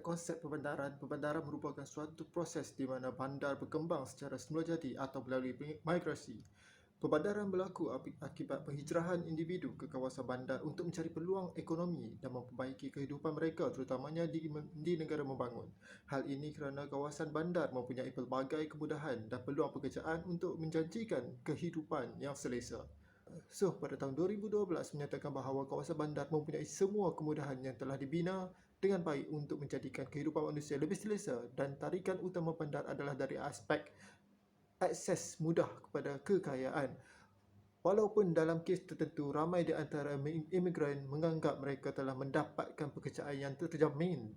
konsep perbandaran merupakan suatu proses di mana bandar berkembang secara semulajadi atau melalui migrasi. Perbandaran berlaku akibat penghijrahan individu ke kawasan bandar untuk mencari peluang ekonomi dan memperbaiki kehidupan mereka terutamanya di negara membangun. Hal ini kerana kawasan bandar mempunyai pelbagai kemudahan dan peluang pekerjaan untuk menjanjikan kehidupan yang selesa. Pada tahun 2012 menyatakan bahawa kawasan bandar mempunyai semua kemudahan yang telah dibina dengan baik untuk menjadikan kehidupan manusia lebih selesa, dan tarikan utama bandar adalah dari aspek akses mudah kepada kekayaan. Walaupun dalam kes tertentu ramai di antara imigran menganggap mereka telah mendapatkan pekerjaan yang terjamin,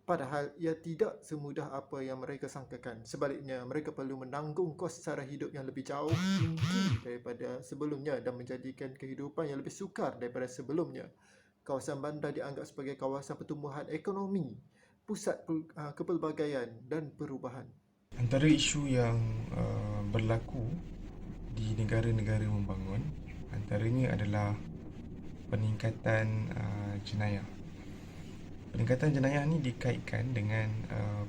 padahal ia tidak semudah apa yang mereka sangkakan. Sebaliknya, mereka perlu menanggung kos sara hidup yang lebih jauh tinggi daripada sebelumnya dan menjadikan kehidupan yang lebih sukar daripada sebelumnya. Kawasan bandar dianggap sebagai kawasan pertumbuhan ekonomi, pusat kepelbagaian dan perubahan. Antara isu yang berlaku di negara-negara membangun antaranya adalah peningkatan jenayah. Peningkatan jenayah ni dikaitkan dengan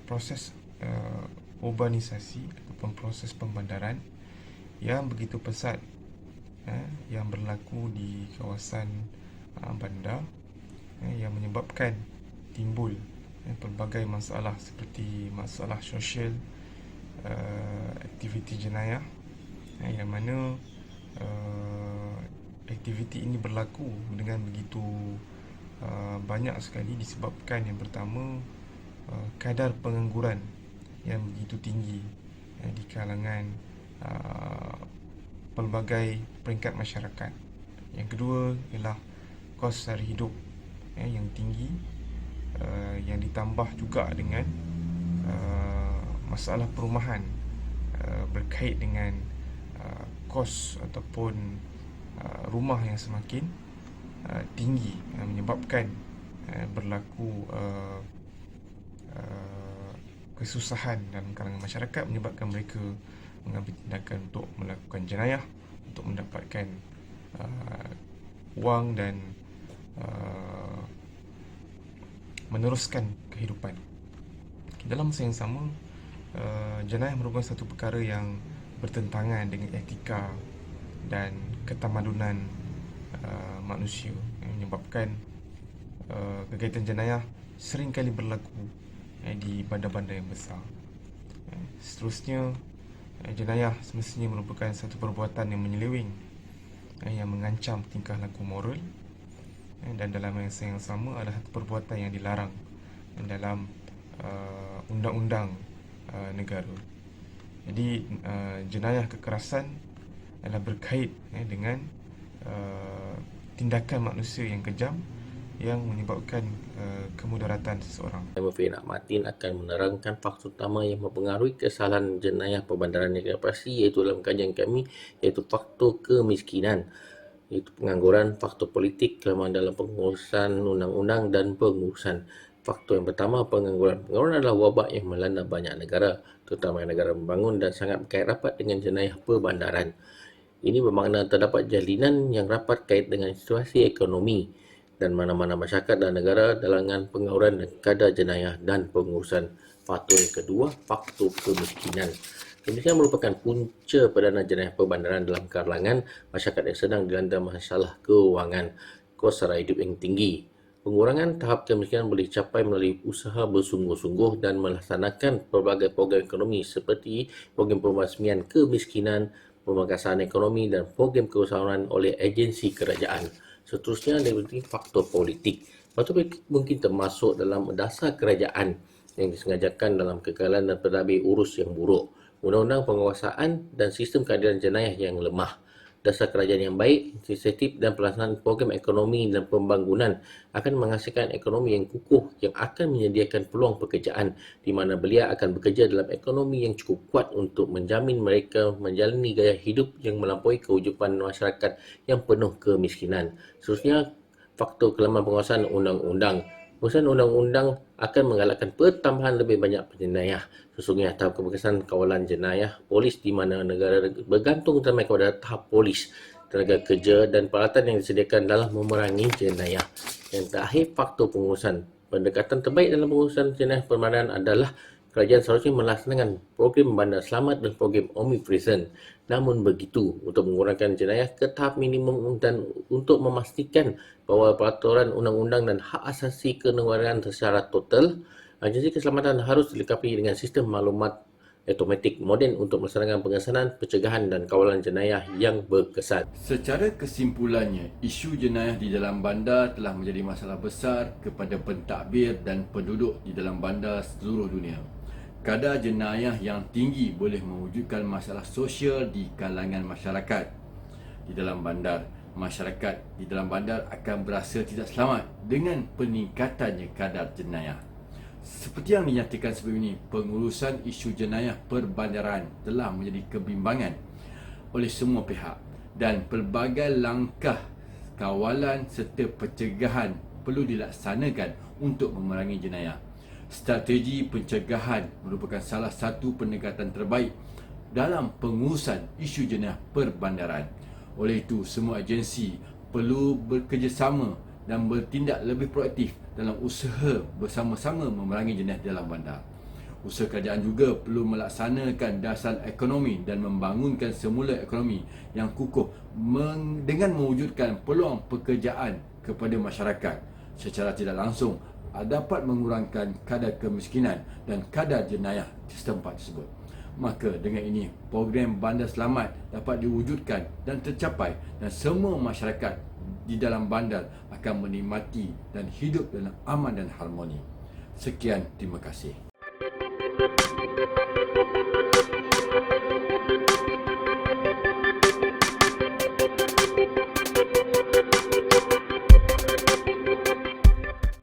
proses urbanisasi ataupun proses pembandaran yang begitu pesat yang berlaku di kawasan bandar yang menyebabkan timbul pelbagai masalah seperti masalah sosial, aktiviti jenayah yang mana aktiviti ini berlaku dengan begitu banyak sekali disebabkan yang pertama kadar pengangguran yang begitu tinggi di kalangan pelbagai peringkat masyarakat. Yang kedua ialah kos sara hidup yang tinggi, yang ditambah juga dengan masalah perumahan berkait dengan kos ataupun rumah yang semakin tinggi, menyebabkan berlaku kesusahan dalam kalangan masyarakat, menyebabkan mereka mengambil tindakan untuk melakukan jenayah untuk mendapatkan wang dan meneruskan kehidupan. Dalam masa yang sama, jenayah merupakan satu perkara yang bertentangan dengan etika dan ketamadunan manusia, yang menyebabkan kegiatan jenayah sering kali berlaku di bandar-bandar yang besar. Seterusnya, jenayah semestinya merupakan satu perbuatan yang menyeleweng, yang mengancam tingkah laku moral, dan dalam masa yang sama adalah satu perbuatan yang dilarang dalam undang-undang negara. Jadi jenayah kekerasan adalah berkait dengan tindakan manusia yang kejam yang menyebabkan kemudaratan seseorang. Mufirin Ahmadin akan menerangkan faktor utama yang mempengaruhi kesalahan jenayah perbandaran yang pasti, iaitu dalam kajian kami, iaitu faktor kemiskinan, iaitu pengangguran, faktor politik, kelemahan dalam pengurusan undang-undang dan pengurusan. Faktor yang pertama, pengangguran. Pengangguran adalah wabak yang melanda banyak negara, terutama negara membangun, dan sangat berkait rapat dengan jenayah perbandaran. Ini bermakna terdapat jalinan yang rapat kait dengan situasi ekonomi dan mana-mana masyarakat dan negara dalam pengangguran dan kadar jenayah dan pengurusan. Faktor yang kedua, faktor kemiskinan. Kemiskinan merupakan punca perdana jenayah perbandaran dalam kalangan masyarakat yang sedang dilanda masalah keuangan, kos sara hidup yang tinggi. Pengurangan tahap kemiskinan boleh dicapai melalui usaha bersungguh-sungguh dan melaksanakan pelbagai program ekonomi seperti program pembasmian kemiskinan, pemangkasan ekonomi dan program keusahawanan oleh agensi kerajaan. Seterusnya, dari faktor politik. Faktor politik mungkin termasuk dalam dasar kerajaan yang disengajakan dalam kegagalan dan tadabir urus yang buruk, undang-undang penguasaan dan sistem keadilan jenayah yang lemah. Dasar kerajaan yang baik, inisiatif dan pelaksanaan program ekonomi dan pembangunan akan menghasilkan ekonomi yang kukuh yang akan menyediakan peluang pekerjaan di mana belia akan bekerja dalam ekonomi yang cukup kuat untuk menjamin mereka menjalani gaya hidup yang melampaui kehidupan masyarakat yang penuh kemiskinan. Seterusnya, faktor kelemahan penguasaan undang-undang. Penguasaan undang-undang akan menggalakkan pertambahan lebih banyak jenayah. Sesungguhnya tahap kebebasan kawalan jenayah polis di mana negara bergantung utama kepada tahap polis, tenaga kerja dan peralatan yang disediakan dalam memerangi jenayah. Yang terakhir, faktor pengurusan. Pendekatan terbaik dalam pengurusan jenayah perbandaran adalah kerajaan seharusnya melaksanakan program bandar selamat dan program omnipresent. Namun begitu, untuk mengurangkan jenayah ke tahap minimum dan untuk memastikan bahawa peraturan undang-undang dan hak asasi kenegaraan secara total, agensi keselamatan harus dilengkapi dengan sistem maklumat automatik moden untuk melaksanakan pengesanan, pencegahan dan kawalan jenayah yang berkesan. Secara kesimpulannya, isu jenayah di dalam bandar telah menjadi masalah besar kepada pentadbir dan penduduk di dalam bandar seluruh dunia. Kadar jenayah yang tinggi boleh mewujudkan masalah sosial di kalangan masyarakat di dalam bandar. Masyarakat di dalam bandar akan berasa tidak selamat dengan peningkatannya kadar jenayah. Seperti yang dinyatakan sebelum ini, pengurusan isu jenayah perbandaran telah menjadi kebimbangan oleh semua pihak dan pelbagai langkah kawalan serta pencegahan perlu dilaksanakan untuk memerangi jenayah. Strategi pencegahan merupakan salah satu pendekatan terbaik dalam pengurusan isu jenayah perbandaran. Oleh itu, semua agensi perlu bekerjasama dan bertindak lebih proaktif dalam usaha bersama-sama memerangi jenayah dalam bandar. Usaha kerajaan juga perlu melaksanakan dasar ekonomi dan membangunkan semula ekonomi yang kukuh dengan mewujudkan peluang pekerjaan kepada masyarakat. Secara tidak langsung dapat mengurangkan kadar kemiskinan dan kadar jenayah di setempat tersebut. Maka dengan ini, program Bandar Selamat dapat diwujudkan dan tercapai dan semua masyarakat di dalam bandar akan menikmati dan hidup dalam aman dan harmoni. Sekian, terima kasih.